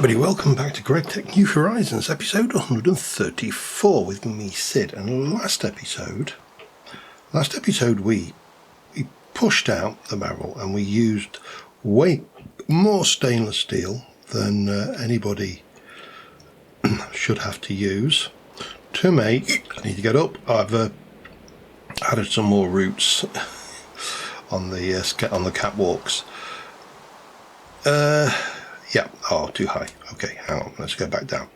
everybody, welcome back to GregTech New Horizons, episode 134 with me, Sid. And last episode we pushed out the barrel and we used way more stainless steel than anybody should have to use to make. I need to get up. I've added some more roots on the catwalks. Yeah, too high. Okay, hang on, let's go back down.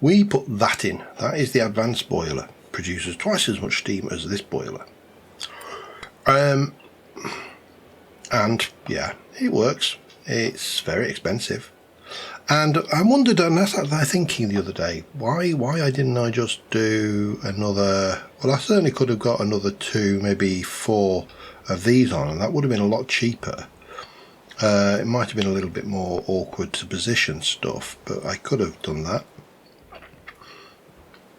We put that in. That is the advanced boiler. Produces twice as much steam as this boiler. And yeah, it works. It's very expensive. And I wondered, and that's what I was thinking the other day, why didn't I just do another, well, I certainly could have got another 2, maybe 4 of these on, and that would have been a lot cheaper. It might have been a little bit more awkward to position stuff, but I could have done that.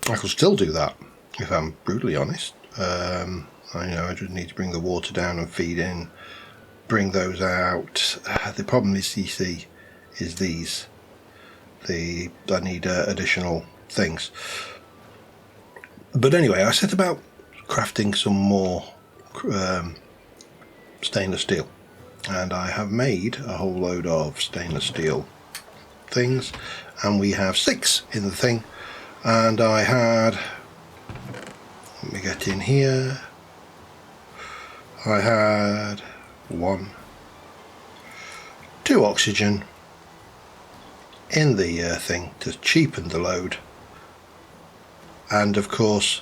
I could still do that, if I'm brutally honest. I know I just need to bring the water down and feed in, bring those out. The problem is, you see, is these. I need additional things. But anyway, I set about crafting some more stainless steel. And I have made a whole load of stainless steel things, and we have 6 in the thing. And I had, let me get in here, I had 1, 2 oxygen in the thing to cheapen the load. And of course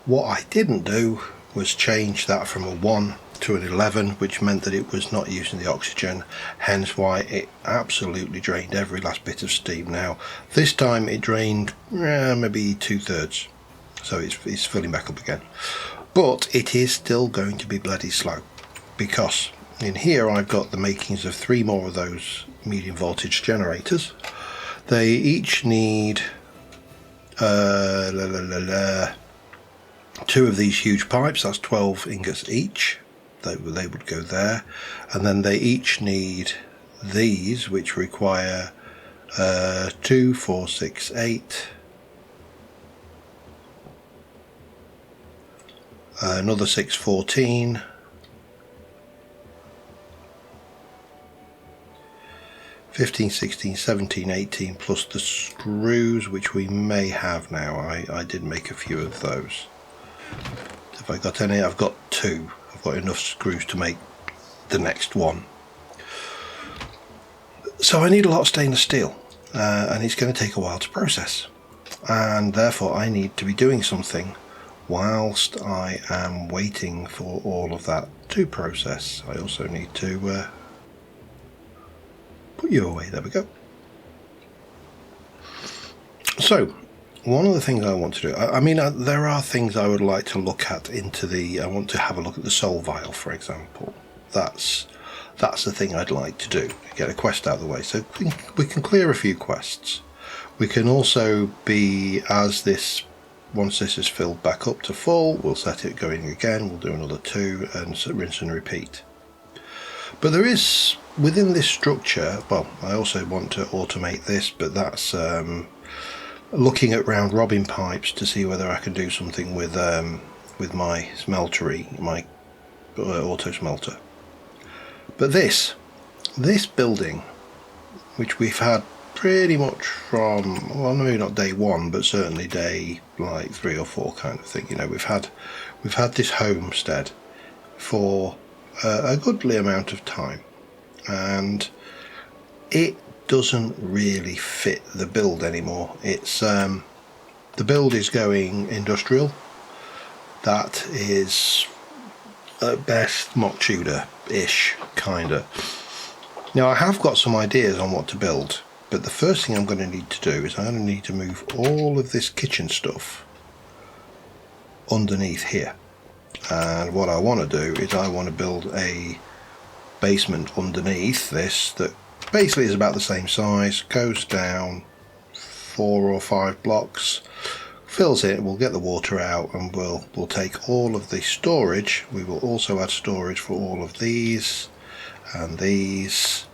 what I didn't do was change that from a 1 to an 11, which meant that it was not using the oxygen, hence why it absolutely drained every last bit of steam. Now this time it drained maybe 2/3, so it's filling back up again, but it is still going to be bloody slow, because in here I've got the makings of 3 more of those medium voltage generators. They each need 2 of these huge pipes, that's 12 ingots each. They would go there, and then they each need these, which require 2, 4, 6, 8, another 6, 14, 15, 16, 17, 18, plus the screws, which we may have now. I did make a few of those. Have I got any? I've got 2. Got enough screws to make the next one. So I need a lot of stainless steel, and it's going to take a while to process, and therefore I need to be doing something whilst I am waiting for all of that to process. I also need to put you away. There we go. So one of the things I want to do, I mean, there are things I would like to look at I want to have a look at the soul vial, for example. That's the thing I'd like to do, get a quest out of the way, so we can clear a few quests. We can also be, once this is filled back up to full, we'll set it going again, we'll do another 2 and rinse and repeat. But there is, within this structure, well, I also want to automate this, but that's looking at round robin pipes to see whether I can do something with my smeltery, my auto smelter. But this building, which we've had pretty much from, well, maybe not day 1, but certainly day like 3 or 4 kind of thing. You know, we've had this homestead for a goodly amount of time, and it doesn't really fit the build anymore. It's the build is going industrial. That is at best mock Tudor-ish kinda. Now I have got some ideas on what to build, but the first thing I'm going to need to do is I'm going to need to move all of this kitchen stuff underneath here. And what I want to do is I want to build a basement underneath this that basically is about the same size, goes down 4 or 5 blocks, fills it, we'll get the water out, and we'll take all of the storage. We will also add storage for all of these and these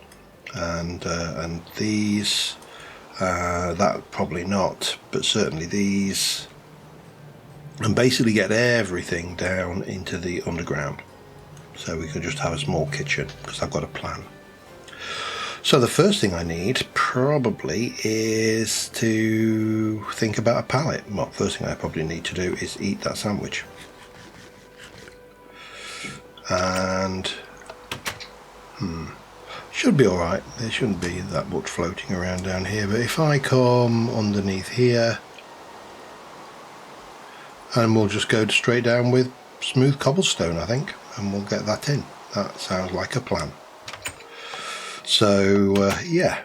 and these, That probably not, but certainly these, and basically get everything down into the underground, so we can just have a small kitchen, because I've got a plan. So the first thing I need probably is to think about a pallet. Well, first thing I probably need to do is eat that sandwich. And should be alright, there shouldn't be that much floating around down here, but if I come underneath here, and we'll just go straight down with smooth cobblestone, I think, and we'll get that in. That sounds like a plan. So yeah,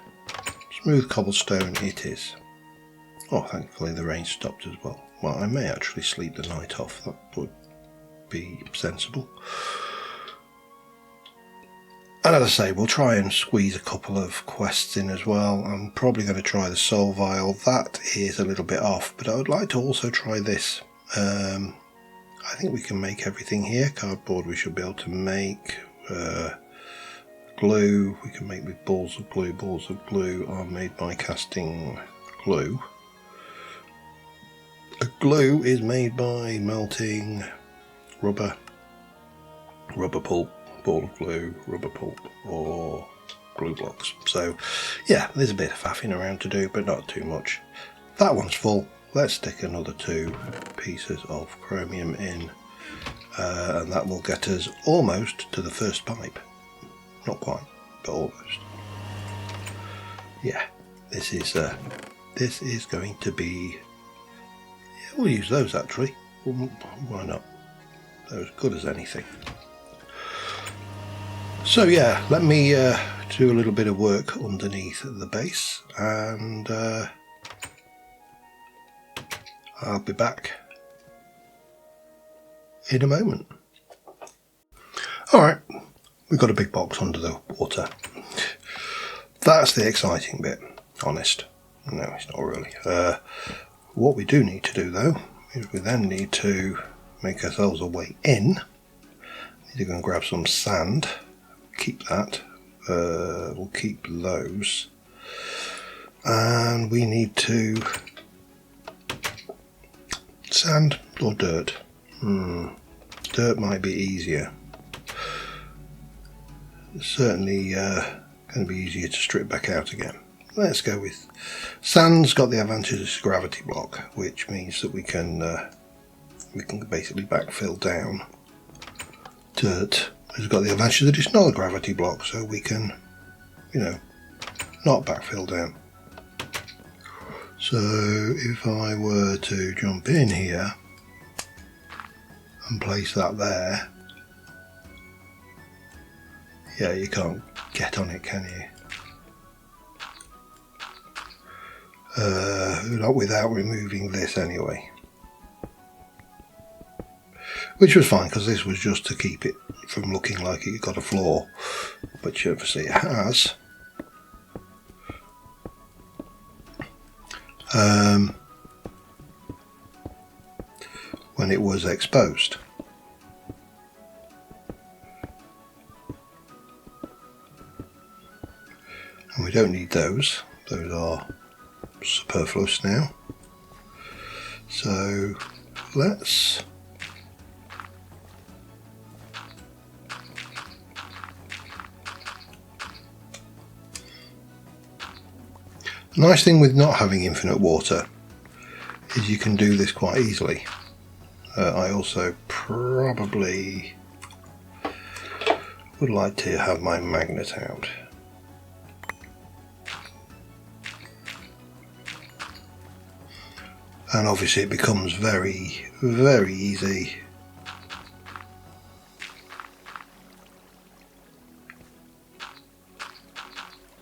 smooth cobblestone it is. Oh, thankfully the rain stopped as well. Well, I may actually sleep the night off, that would be sensible. And as I say, we'll try and squeeze a couple of quests in as well. I'm probably going to try the soul vial. That is a little bit off, but I would like to also try this. I think we can make everything here. Cardboard we should be able to make. Glue we can make with balls of glue. Balls of glue are made by casting glue. A glue is made by melting rubber pulp, ball of glue, rubber pulp, or glue blocks. So yeah, there's a bit of faffing around to do, but not too much. That one's full. Let's stick another 2 pieces of chromium in, and that will get us almost to the first pipe. Not quite, but almost. Yeah, this is going to be. Yeah, we'll use those actually. Why not? They're as good as anything. So yeah, let me do a little bit of work underneath the base, and I'll be back in a moment. Alright, we've got a big box under the water. That's the exciting bit, honest. No, it's not really. What we do need to do though, is we then need to make ourselves a way in. Need to go and grab some sand. Keep that. We'll keep those. And we need to... Sand or dirt? Dirt might be easier. It's certainly going to be easier to strip back out again. Let's go with sand's got the advantage of gravity block, which means that we can basically backfill down. Dirt has got the advantage that it's not a gravity block, so we can, not backfill down. So if I were to jump in here and place that there, yeah, you can't get on it, can you? Not without removing this anyway. Which was fine, because this was just to keep it from looking like it got a flaw, which obviously it has. When it was exposed. And we don't need those. Those are superfluous now. So let's the nice thing with not having infinite water is you can do this quite easily. I also probably would like to have my magnet out. And obviously it becomes very, very easy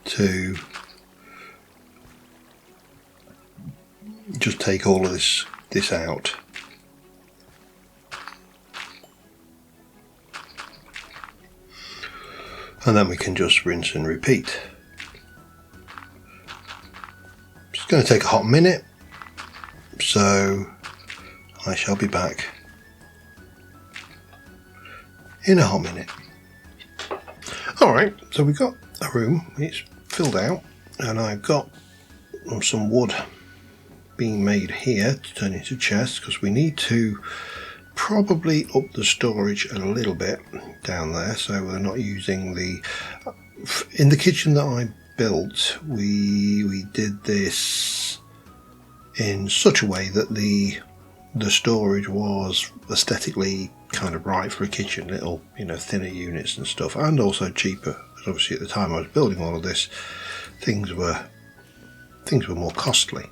to just take all of this out. And then we can just rinse and repeat. It's going to take a hot minute, so I shall be back in a hot minute. Alright, so we've got a room, it's filled out, and I've got some wood being made here to turn into chests, because we need to probably up the storage a little bit down there, so we're not using the... In the kitchen that I built, we did this in such a way that the storage was aesthetically kind of right for a kitchen, little, you know, thinner units and stuff, and also cheaper, because obviously at the time I was building all of this, things were more costly.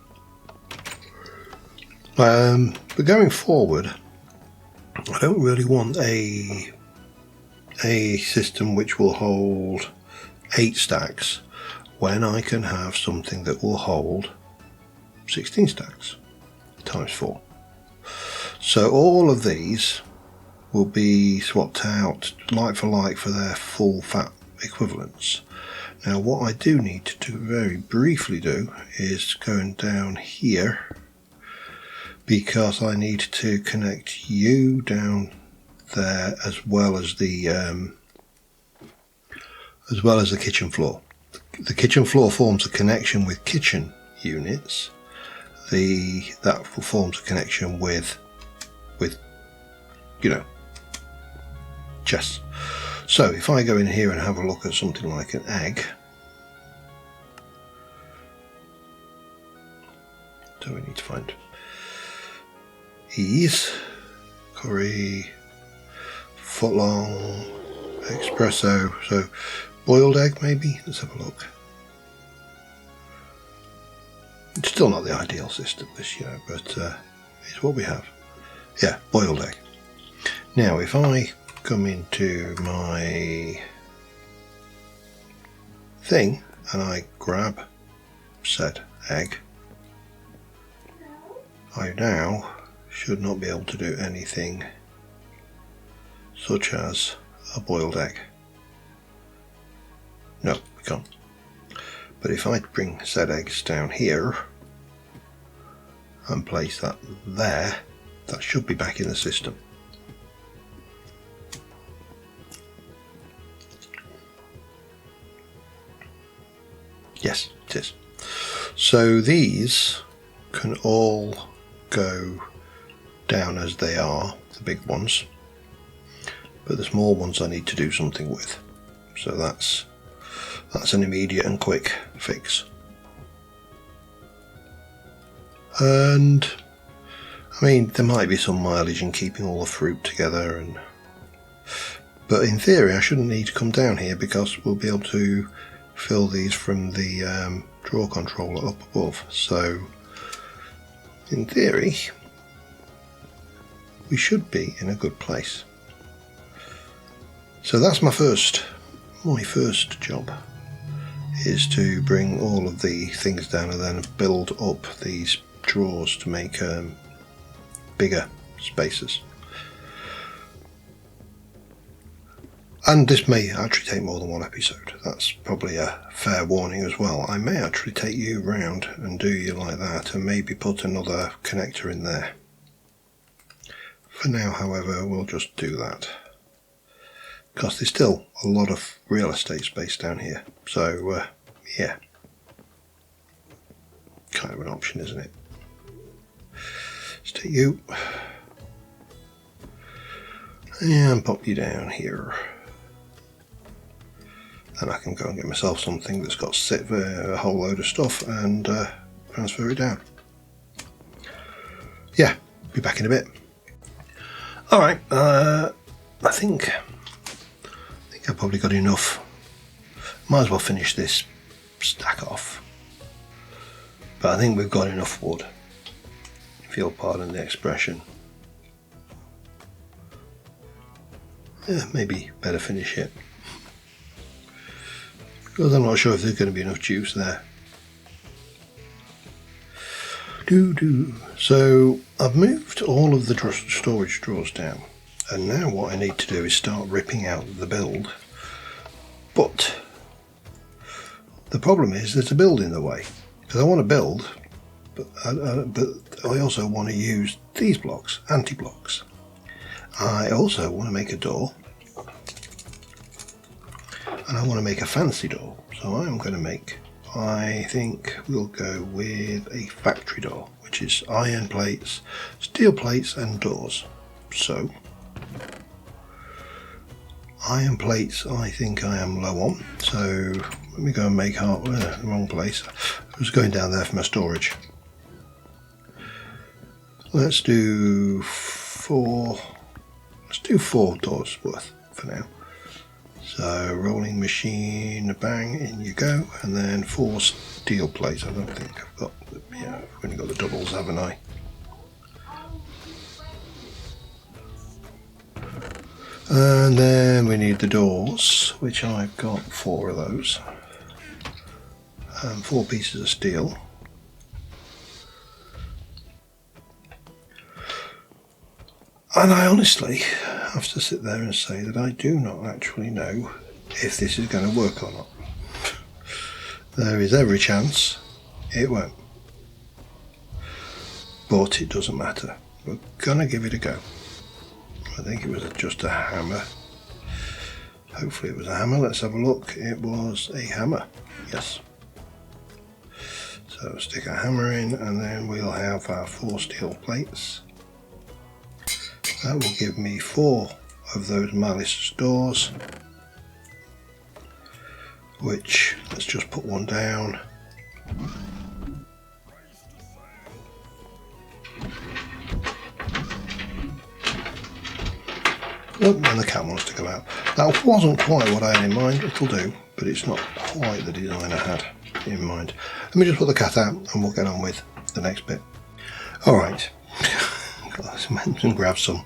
But going forward, I don't really want a system which will hold 8 stacks when I can have something that will hold 16 stacks times 4. So all of these will be swapped out like for like for their full fat equivalents. Now what I do need to very briefly do is going down here, because I need to connect you down there as well as the kitchen floor. The kitchen floor forms a connection with kitchen units. That forms a connection with you know, chests. So if I go in here and have a look at something like an egg, so we need to find ease, curry, footlong, espresso, so boiled egg maybe, let's have a look. It's still not the ideal system this, you know, but it's what we have. Yeah, boiled egg. Now if I come into my thing and I grab said egg, I now should not be able to do anything such as a boiled egg. No, we can't. But if I bring said eggs down here and place that there, that should be back in the system. Yes, it is. So these can all go down as they are, the big ones, but the small ones I need to do something with. So that's an immediate and quick fix. And I mean, there might be some mileage in keeping all the fruit together, but in theory I shouldn't need to come down here, because we'll be able to fill these from the drawer controller up above. So in theory we should be in a good place. So that's my first job, is to bring all of the things down and then build up these drawers to make bigger spaces. And this may actually take more than one episode. That's probably a fair warning as well. I may actually take you round and do you like that, and maybe put another connector in there. For now, however, we'll just do that, because there's still a lot of real estate space down here. So yeah, kind of an option, isn't it? Let's take you and pop you down here. And I can go and get myself something that's got a whole load of stuff and transfer it down. Yeah, be back in a bit. Alright, I think I've probably got enough. Might as well finish this stack off. But I think we've got enough wood, if you'll pardon the expression. Yeah, maybe better finish it, because I'm not sure if there's going to be enough juice there. So I've moved all of the storage drawers down, and now what I need to do is start ripping out the build. But the problem is there's a build in the way, because I want to build, but I also want to use these blocks, anti-blocks. I also want to make a door, and I want to make a fancy door. So I'm going to make I think we'll go with a factory door, which is iron plates, steel plates and doors. So iron plates I think I am low on, so let me go and make the wrong place. I was going down there for my storage. Let's do four doors worth for now. So rolling machine, bang, in you go, and then 4 steel plates. I don't think I've got, yeah, I've only got the doubles, haven't I? And then we need the doors, which I've got 4 of those, and 4 pieces of steel. And I honestly have to sit there and say that I do not actually know if this is going to work or not. There is every chance it won't. But it doesn't matter. We're going to give it a go. I think it was just a hammer. Hopefully it was a hammer. Let's have a look. It was a hammer. Yes. So stick a hammer in, and then we'll have our 4 steel plates. That will give me 4 of those Malice doors, which, let's just put one down. Oh, and the cat wants to come out. That wasn't quite what I had in mind. It'll do, but it's not quite the design I had in mind. Let me just put the cat out and we'll get on with the next bit. Alright. And grab some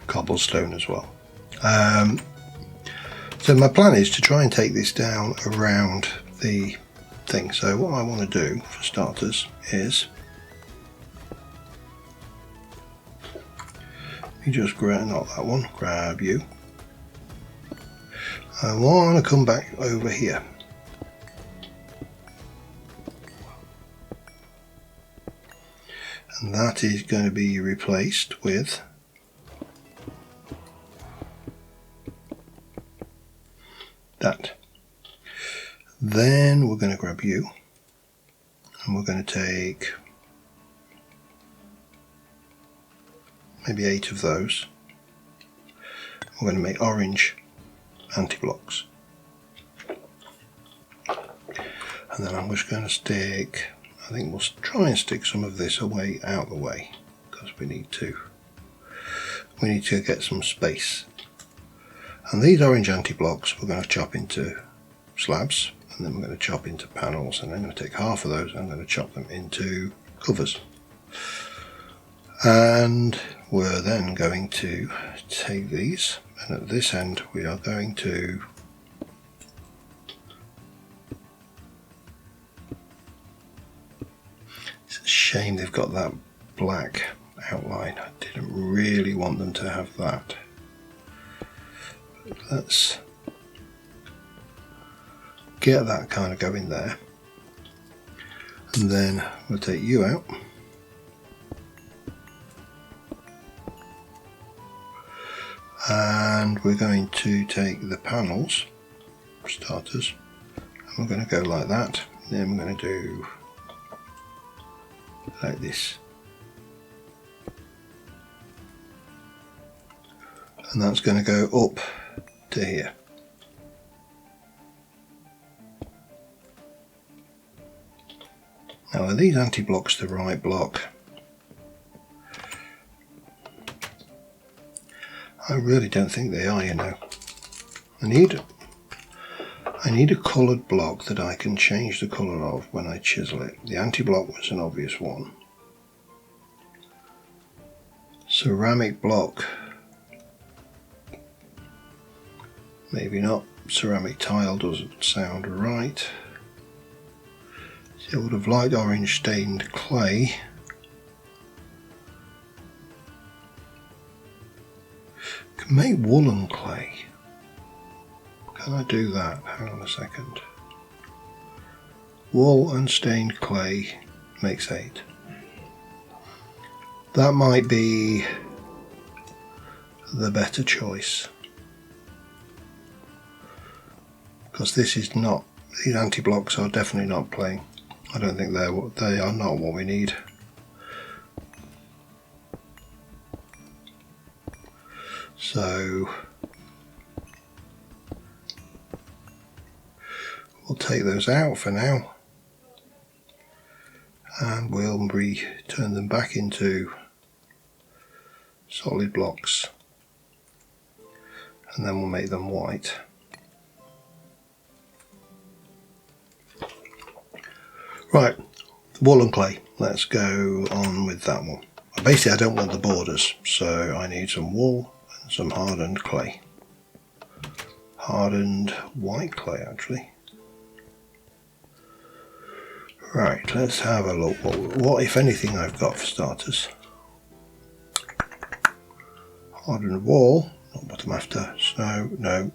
cobblestone as well. So my plan is to try and take this down around the thing. So what I want to do for starters is you just grab, not that one, grab you. I want to come back over here. And that is going to be replaced with that. Then we're going to grab you and we're going to take maybe 8 of those. We're going to make orange anti-blocks. And then I'm just going to stick, I think we'll try and stick some of this away out the way, because we need to get some space. And these orange anti-blocks we're going to chop into slabs, and then we're going to chop into panels, and then I'm going to take half of those and I'm going to chop them into covers. And we're then going to take these, and at this end we are going to it's a shame they've got that black outline. I didn't really want them to have that. But let's get that kind of going there, and then we'll take you out. And we're going to take the panels, for starters, and we're going to go like that. Then we're going to do like this. And that's going to go up to here. Now, are these anti-blocks the right block? I really don't think they are, you know. I need a coloured block that I can change the colour of when I chisel it. The anti-block was an obvious one. Ceramic block. Maybe not. Ceramic tile doesn't sound right. See, I would have liked orange stained clay. Can make woolen clay. Can I do that? Hang on a second. Wool and stained clay makes 8. That might be the better choice, because this is not these anti-blocks are definitely not playing. I don't think they are not what we need. So we'll take those out for now, and we'll turn them back into solid blocks, and then we'll make them white. Right, wool and clay. Let's go on with that one. Basically, I don't want the borders, so I need some wool and some hardened clay. Hardened white clay, actually. Right, let's have a look. What if anything, I've got for starters? Hardened wool, not what I'm after. Snow, no.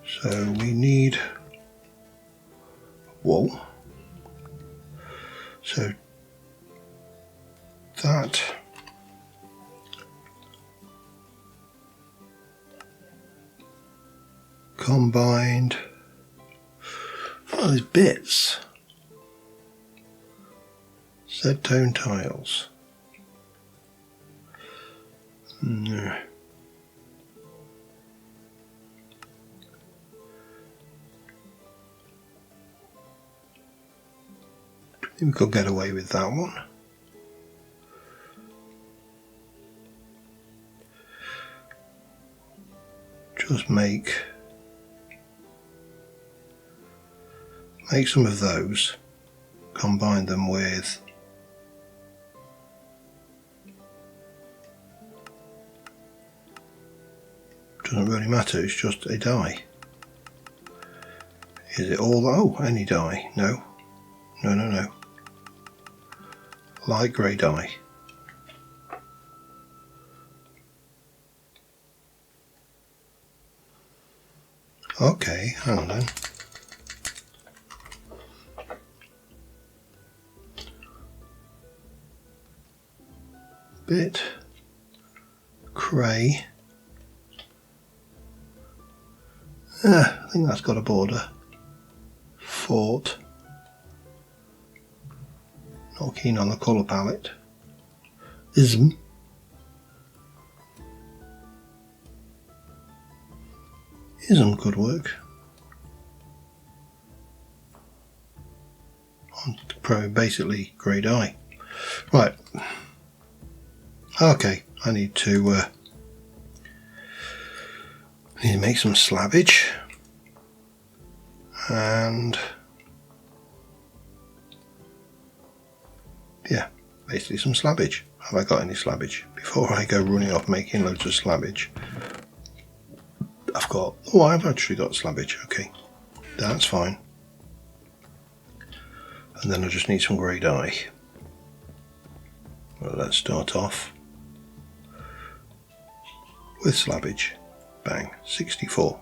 So we need wool. So that combined, oh, these bits, Z-tone tiles. No. We could get away with that one. Just make some of those, combine them with doesn't really matter, it's just a dye. Is it all? Oh, any dye? No. No. Light grey dye. Okay, hang on then. Bit grey. I think that's got a border. Fort. Not keen on the colour palette. Ism. Ism could work. Basically grey dye. Right. Okay, I need to make some slabbage, and yeah, basically some slabbage. Have I got any slabbage? Before I go running off making loads of slabbage, I've actually got slabbage. Okay, that's fine. And then I just need some grey dye. Well, let's start off with slabbage. Bang, 64.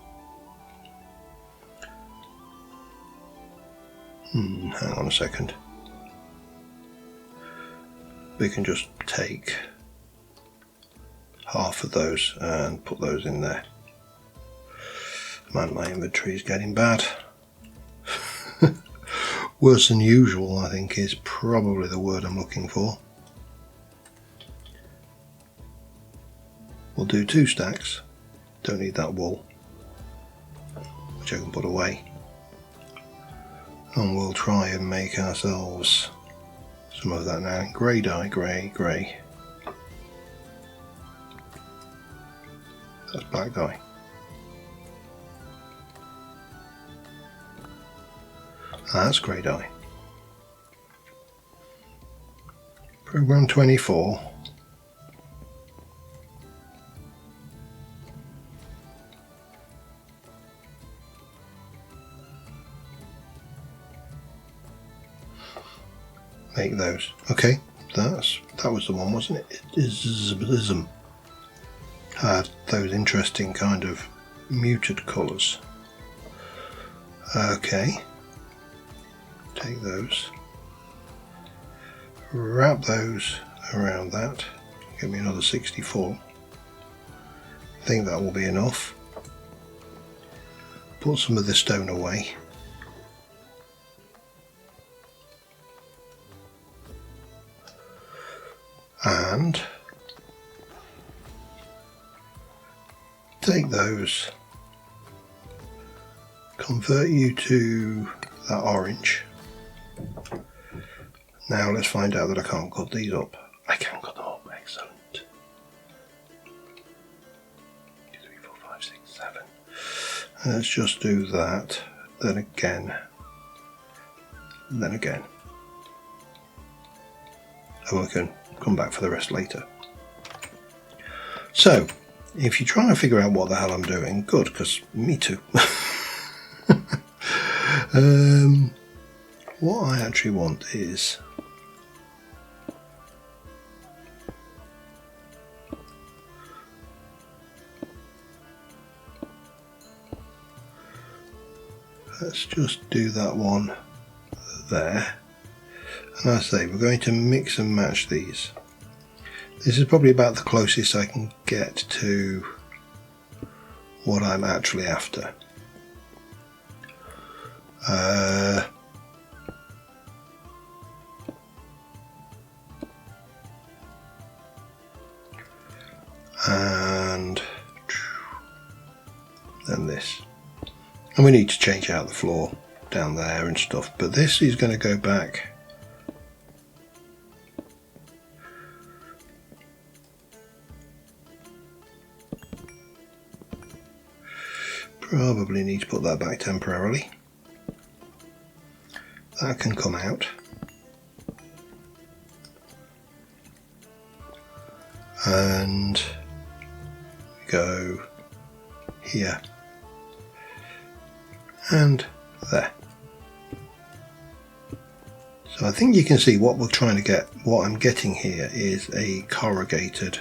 Hang on a second. We can just take half of those and put those in there. Man, my inventory is getting bad. Worse than usual, I think, is probably the word I'm looking for. We'll do 2 stacks. Don't need that wool, which I can put away. And we'll try and make ourselves some of that now. Grey dye, grey. That's black dye. That's grey dye. Program 24. Make those. Okay, that was the one, wasn't it? Ism had those interesting kind of muted colours. Okay, take those, wrap those around that, give me another 64. I think that will be enough. put some of the stone away. And take those, convert you to that orange. Now let's find out that I can't cut these up. I can cut them up, excellent. 2, 3, 4, 5, 6, 7. Let's just do that, then again, then again. And we can come back for the rest later. So, if you try and figure out what the hell I'm doing, good, because me too. What I actually want is let's just do that one there. And I say we're going to mix and match these. This is probably about the closest I can get to what I'm actually after. And then this. And we need to change out the floor down there and stuff, but this is going to go back probably need to put that back temporarily. That can come out. And go here and there. So I think you can see what we're trying to get. What I'm getting here is a corrugated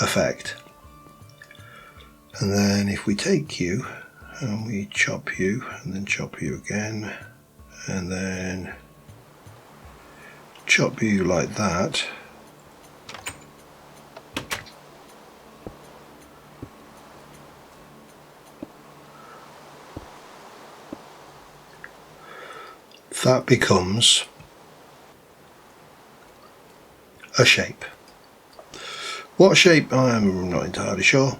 effect. And then if we take you and we chop you and then chop you again and then chop you like that, that becomes a shape. What shape, I'm not entirely sure,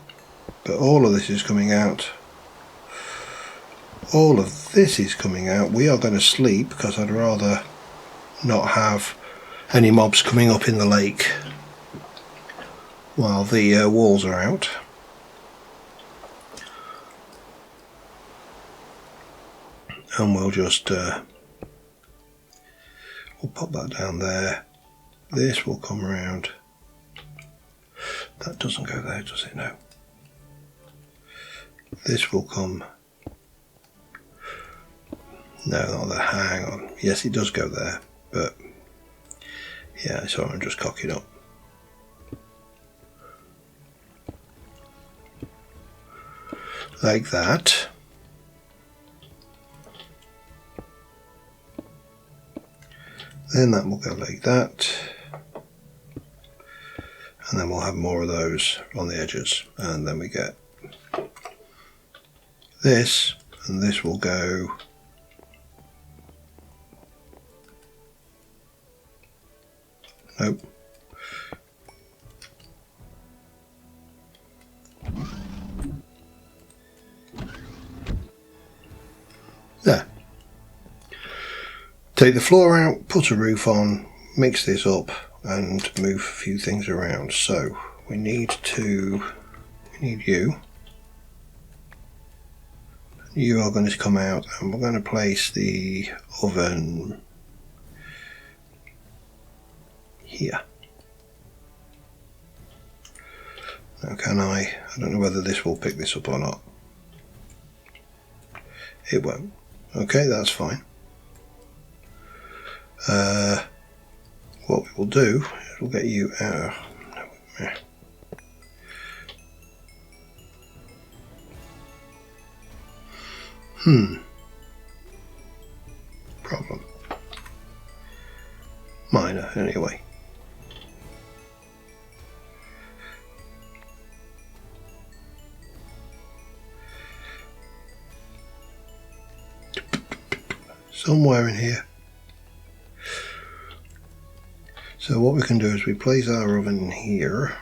but all of this is coming out. All of this is coming out. We are going to sleep because I'd rather not have any mobs coming up in the lake while the walls are out. And we'll just we'll pop that down there. This will come around. That doesn't go there, does it? No. This will come. No, not there. Hang on. Yes, it does go there, but yeah, so I'm just cocking up. Like that. Then that will go like that. And then we'll have more of those on the edges. And then we get this, and this will go nope. There. Take the floor out, put a roof on, mix this up and move a few things around. So we need you. You are going to come out and we're going to place the oven here. Now can I don't know whether this will pick this up or not. It won't. Okay, that's fine. What we will do is we'll get you out. Problem. Minor, anyway. somewhere in here. So what we can do is we place our oven in here.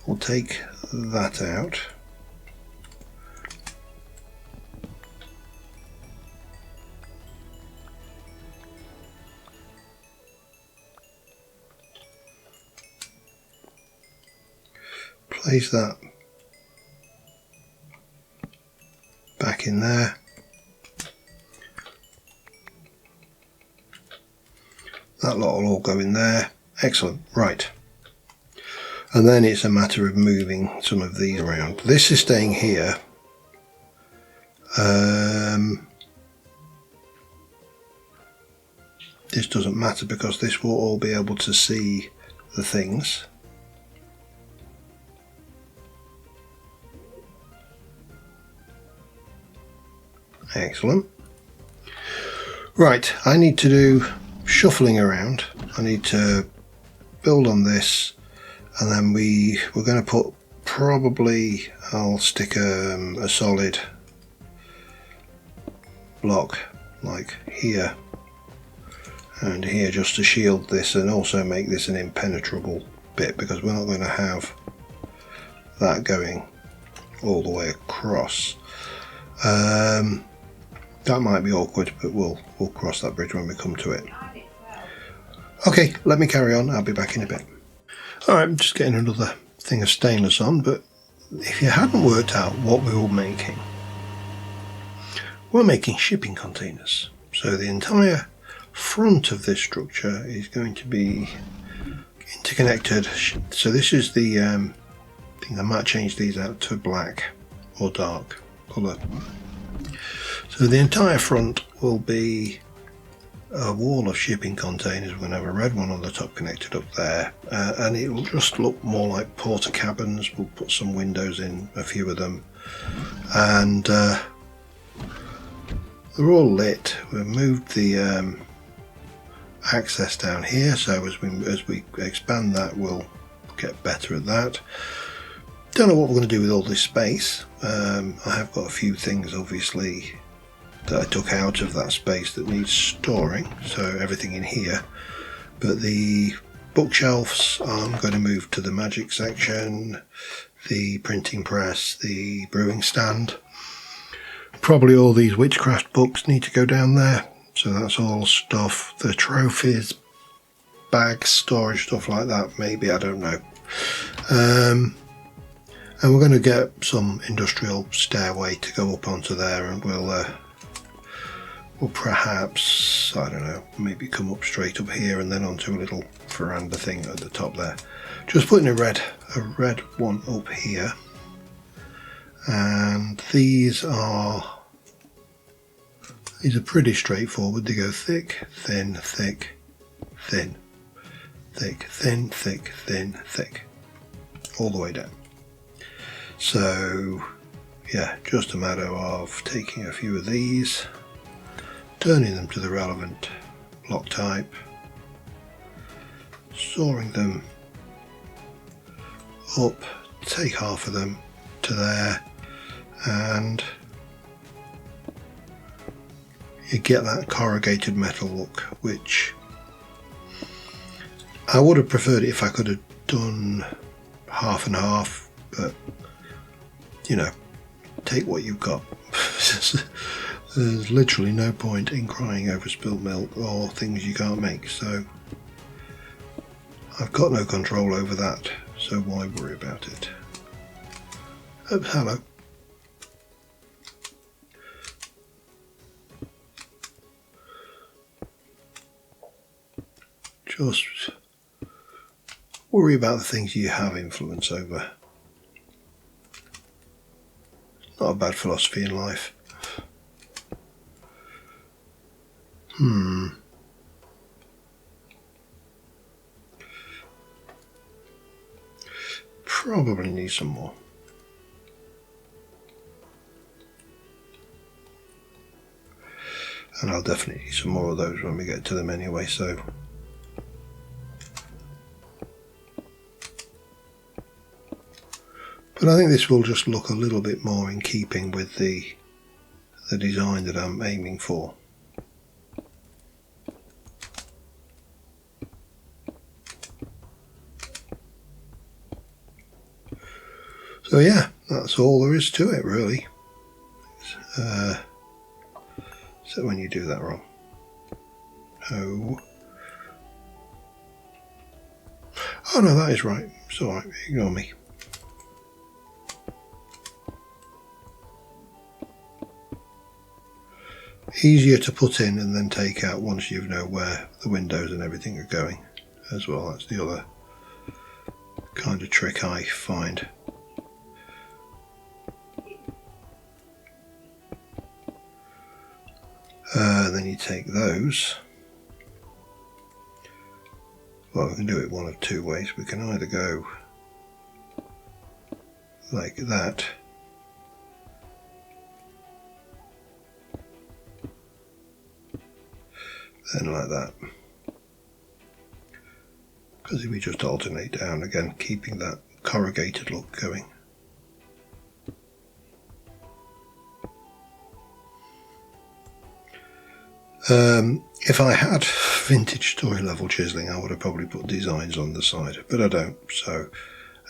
We'll take that out. Place that back in there. That lot will all go in there. Excellent. Right. And then it's a matter of moving some of these around. This is staying here. This doesn't matter because this will all be able to see the things. Excellent. Right, I need to do shuffling around. I need to build on this, and then we're going to put, probably I'll stick a solid block like here and here just to shield this and also make this an impenetrable bit, because we're not going to have that going all the way across. That might be awkward, but we'll cross that bridge when we come to it. Okay, let me carry on. I'll be back in a bit. Alright, I'm just getting another thing of stainless on, but if you hadn't worked out what we were making, we're making shipping containers. So the entire front of this structure is going to be interconnected. So this is the thing. I might change these out to black or dark colour. So the entire front will be a wall of shipping containers. We're going to have a red one on the top connected up there, and it will just look more like porter cabins. We'll put some windows in, a few of them, and they're all lit. We've moved the access down here, so as we expand that, we'll get better at that. Don't know what we're going to do with all this space. I have got a few things obviously that I took out of that space that needs storing, so everything in here, but the bookshelves I'm going to move to the magic section, the printing press, the brewing stand. Probably all these witchcraft books need to go down there, so that's all stuff. The trophies, bags, storage, stuff like that, maybe, I don't know. And we're going to get some industrial stairway to go up onto there, and we'll perhaps, I don't know, maybe come up straight up here and then onto a little veranda thing at the top there. Just putting a red one up here, and these are pretty straightforward. They go thick, thin, thick, thin, thick, thin, thick, thin, thick, all the way down. So yeah, just a matter of taking a few of these, turning them to the relevant block type, sawing them up, take half of them to there, and you get that corrugated metal look, which I would have preferred if I could have done half and half, but you know, take what you've got. There's literally no point in crying over spilt milk or things you can't make, so I've got no control over that, so why worry about it? Oh, hello. Just worry about the things you have influence over. Not a bad philosophy in life. Probably need some more. And I'll definitely need some more of those when we get to them anyway, so. But I think this will just look a little bit more in keeping with the the design that I'm aiming for. So yeah, that's all there is to it really. So when you do that wrong. Oh no, that is right. It's alright, ignore me. Easier to put in and then take out once you know where the windows and everything are going as well. That's the other kind of trick I find. Then you take those. Well, we can do it one of two ways. We can either go like that, then like that. Because if we just alternate down again, keeping that corrugated look going. If I had vintage story level chiseling, I would have probably put designs on the side, but I don't. So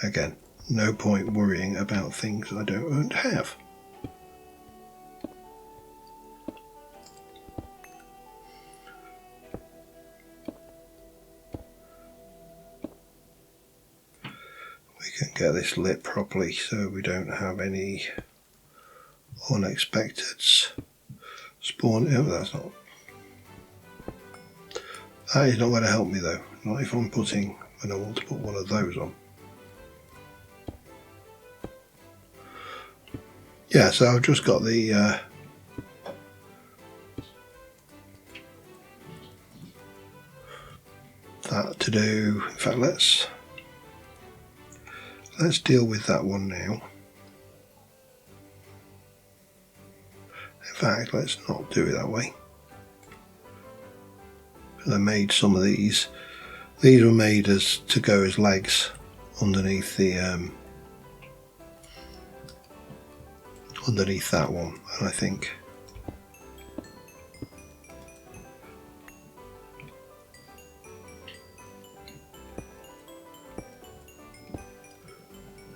again, no point worrying about things I don't have. We can get this lit properly so we don't have any unexpected spawn. Oh, that's not. That is not going to help me though. Not if I'm putting, when I want to put one of those on. Yeah, so I've just got the that to do. In fact, let's deal with that one now. In fact, let's not do it that way. I made some of these. These were made as to go as legs underneath the underneath that one, and I think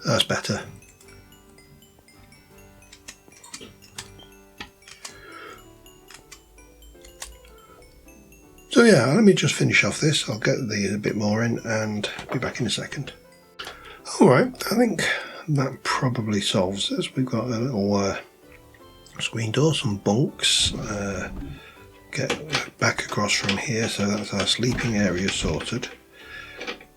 that's better. So yeah, let me just finish off this. I'll get a bit more in and be back in a second. Alright, I think that probably solves this. We've got a little screen door, some bunks, get back across from here, so that's our sleeping area sorted.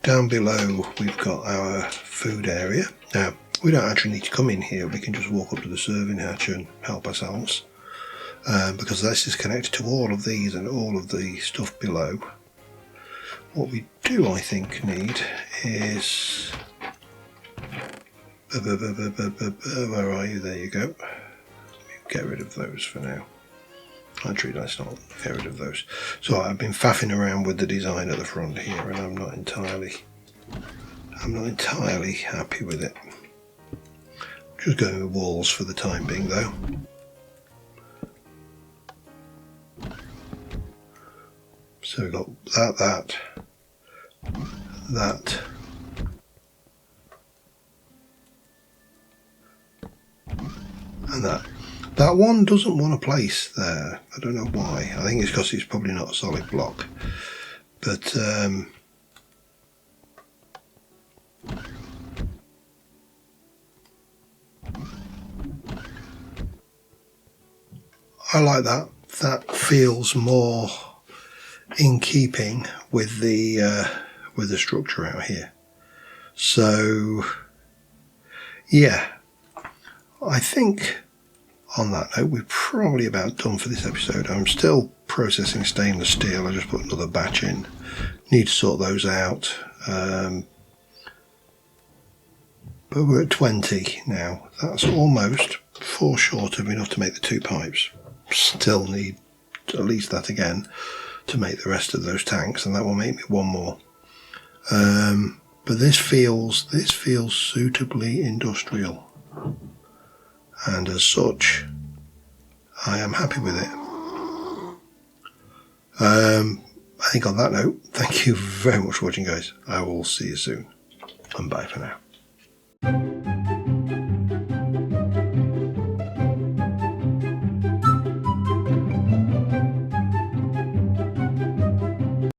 Down below we've got our food area. Now, we don't actually need to come in here, we can just walk up to the serving hatch and help ourselves. Because this is connected to all of these and all of the stuff below. What we do, I think, need is... Where are you? There you go. Get rid of those for now. Actually, let's not get rid of those. So I've been faffing around with the design at the front here, and I'm not entirely happy with it. Just going with walls for the time being, though. So we've got that, and that. That one doesn't want a place there. I don't know why. I think it's because it's probably not a solid block. But I like that. That feels more in keeping with the structure out here. So yeah, I think on that note we're probably about done for this episode. I'm still processing stainless steel. I just put another batch in. Need to sort those out. But we're at 20 now. That's almost 4 short of enough to make the 2 pipes. Still need at least that again to make the rest of those tanks, and that will make me 1 more. But this feels suitably industrial, and as such I am happy with it. I think on that note, thank you very much for watching, guys. I will see you soon, and bye for now.